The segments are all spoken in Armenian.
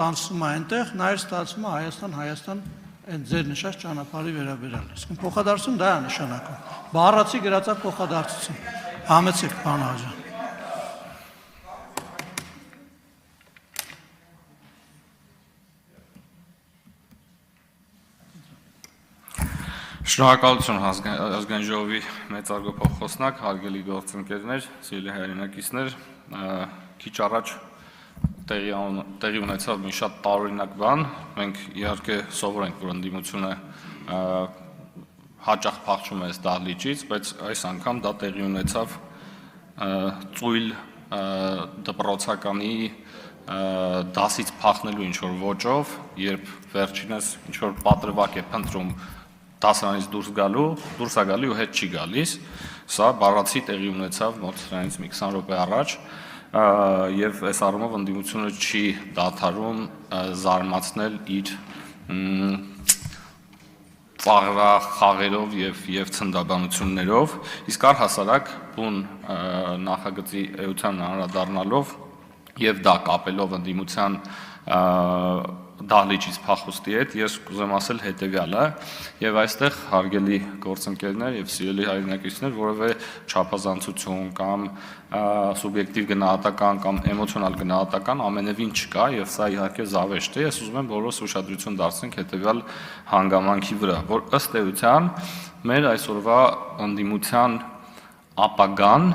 Անցնում է այնտեղ, նա էր ստացվում է Հայաստան, այն ձեր նշած ճանապարհի վերաբերյալ։ Իսկ փոխադարձություն դա է նշանակում։ Բառացի գրածա փոխադարձություն։ Համեցեք, պարոն Աղաջյան։ Շնորհակալություն ազգային ժողովի մեծարգո փոխխոսնակ, հարգելի գործընկերներ, սիրելի հայրենակիցներ, քիչ առաջ տեղի ունեցավ մի շատ տարօրինակ բան, մենք իհարկե սովոր ենք, որ ընդդիմությունը հաճախ փախչում է այս դահլիճից, բայց այս անգամ դա տեղի ունեցավ ծույլ դպրոցականի դասից փախնելու ինչ-որ ոճով, երբ վերջինս ինչ-որ պատրվակ է փնտրում դասարանից դուրս է գալու ու հետ չի գալիս, սա բառացի տեղի ունեցավ մոտ սրանից մի 20 րոպե առաջ, եւ այս առումով ընդդիմությունը չի դադարում զարմացնել իր ծաղրախաղերով եւ ցնդաբանություններով, իսկ առհասարակ բուն նախագծի էության անդրադառնալով եւ դա կապելով ընդդիմության դահլիճից փախուստի հետ, ես կուզեմ ասել հետեւյալը, եւ այստեղ հարգելի գործընկերներ եւ սիրելի հայրենակիցներ, որևէ չափազանցություն կամ սուբյեկտիվ գնահատական կամ էմոցիոնալ գնահատական ամենևին չկա եւ սա իհարկե զավեշտ է, ես ուզում եմ բոլորս ուշադրություն դարձնենք հետեւյալ հանգամանքի վրա, որ ըստ էության մեր այսօրվա ընդդիմության ապագան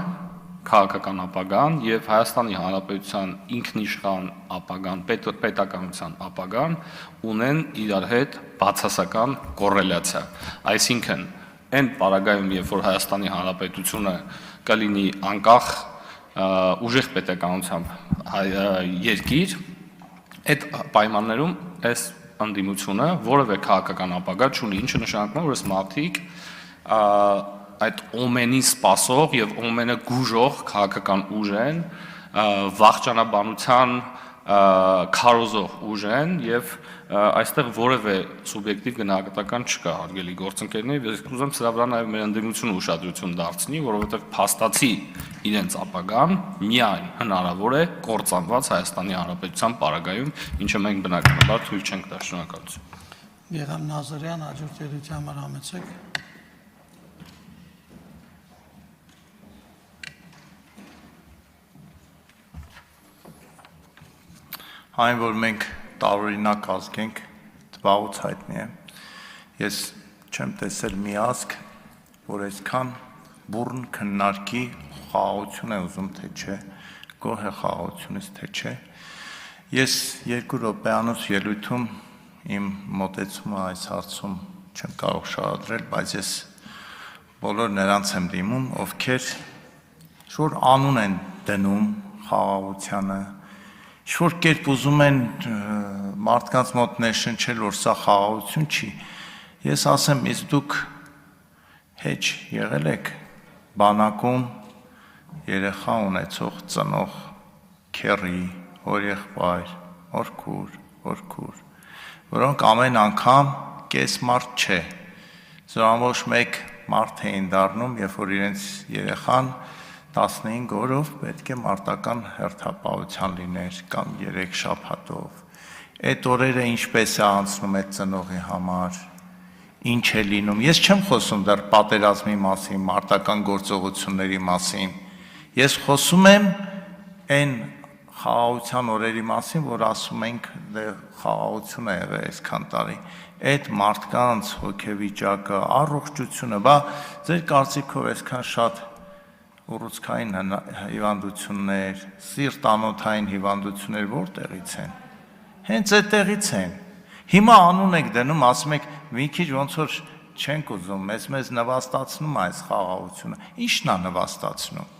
քաղաքական ապագան եւ Հայաստանի Հանրապետության ինքնիշխան ապագան, պետականության ապագան ունեն իրար հետ բացասական կոռելյացիա։ Այսինքն, այն պարագայում, երբ որ Հայաստանի Հանրապետությունը կլինի անկախ ուժեղ պետականությամբ երկիր, այդ պայմաններում այս ընդդիմությունը որևէ քաղաքական ապագա չունի, ինչը նշանակում է, որ այս մարդիկ այդ օմենին սպասող եւ օմենը գուժող քաղաքական ուժ են, վախճանաբանության քարոզող ուժ են եւ այստեղ որևէ սուբյեկտիվ գնահատական չկա, հարգելի գործընկերներ, ես ուզում եմ սրա վրա նաեւ մեր ընդդիմությունը ուշադրություն դարձնի, որովհետեւ փաստացի իրենց ապագան միայն հնարավոր է կործանված Հայաստանի Հանրապետության պարագայում, ինչը մենք բնականաբար թույլ չենք տա։ Շնորհակալություն։ Եղան Նազարյան, հաջորդ երդության համար համեցեք։ Այն, որ մենք տարօրինակ ազգ ենք, վաղուց հայտնի է։ Ես չեմ տեսել մի ազգ, որ այսքան բուռն քննարկի խաղաղություն է ուզում, թե չէ, գոհ է խաղաղությունից, թե չէ։ Ես 2 րոպեանոց ելույթում իմ մոտեցումը այս հարցում չեմ կարող շարադրել, բայց ես բոլոր նրանց եմ դիմում, ովքեր շուտ անուն են դնում խաղաղությանը, ինչ-որ կերպ ուզում են մարդկանց մոտ ներշնչել, որ սա խաղաղություն չի, ես ասեմ, իսկ դուք հեչ եղել եք բանակում երեխա ունեցող ծնող քեռի, հորեղբայր, հորքուր, որոնք ամեն անգամ կես մարդ չէ, զորամոչ մեկ մարդ էին դառնում, երբ որ իրենց երեխան 15 օրով պետք է մարտական հերթապահության լիներ կամ 3 շաբաթով։ Այդ օրերը ինչպես է անցնում այդ ծնողի համար, ինչ է լինում։ Ես չեմ խոսում դեռ պատերազմի մասին, մարտական գործողությունների մասին։ Ես խոսում եմ այն խաղաղության օրերի մասին, որ ասում ենք դե խաղաղություն է եղել այսքան տարի։ Այդ մարդկանց հոգեվիճակը, առողջությունը, բա ձեր կարծիքով այսքան շատ ուռուցքային հիվանդություններ, սիրտանոթային հիվանդություններ որտեղից են։ Հենց այդտեղից են։ Հիմա անուն եք դնում, ասում եք մի քիչ ոնց որ չենք ուզում, մեզ նվաստացնում այս խաղաղությունը։ Ի՞նչն է նվաստացնում։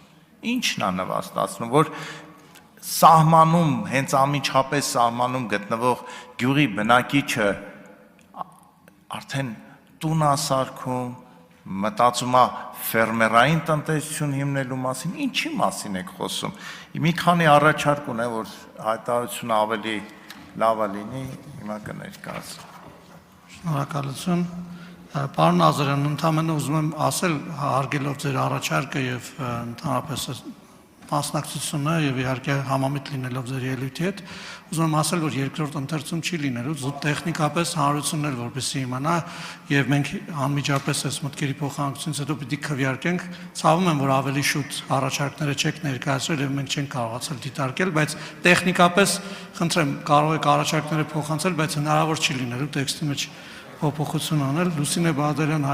Ի՞նչն է նվաստացնում, որ սահմանում, հենց անմիջապես սահմանում գտնվող գյուղի բնակիչը արդեն տուն է սարքում, մտածում է ֆերմերային տնտեսություն հիմնելու մասին, ինչի մասին եք խոսում։ Մի քանի առաջարկ ունեմ, որ հայտարարությունը ավելի լավ լինի, հիմա կներկայացնեմ։ Շնորհակալություն։ Պարոն Նազարյան, ընդհանրապես ուզում եմ ասել, հարգելով ձեր առաջարկը եւ ընդհանրապես մասնակցությունը եւ իհարկե համամիտ լինելով ձեր ելույթի հետ, ուզում եմ ասել, որ երկրորդ ընթերցում չի լինելու, զուտ տեխնիկապես հանրությունն էլ որպեսզի իմանա եւ մենք անմիջապես այս մտքերի փոխանակությունից հետո պիտի քվեարկենք, ցավում եմ, որ ավելի շուտ առաջարկները չեք ներկայացրել եւ մենք չենք կարողացել դիտարկել, բայց տեխնիկապես խնդրեմ, կարող եք առաջարկները փոխանցել, բայց հնարավոր չի լինելու տեքստի մեջ փոփոխություն անել։ Լուսինե Բաղդարյան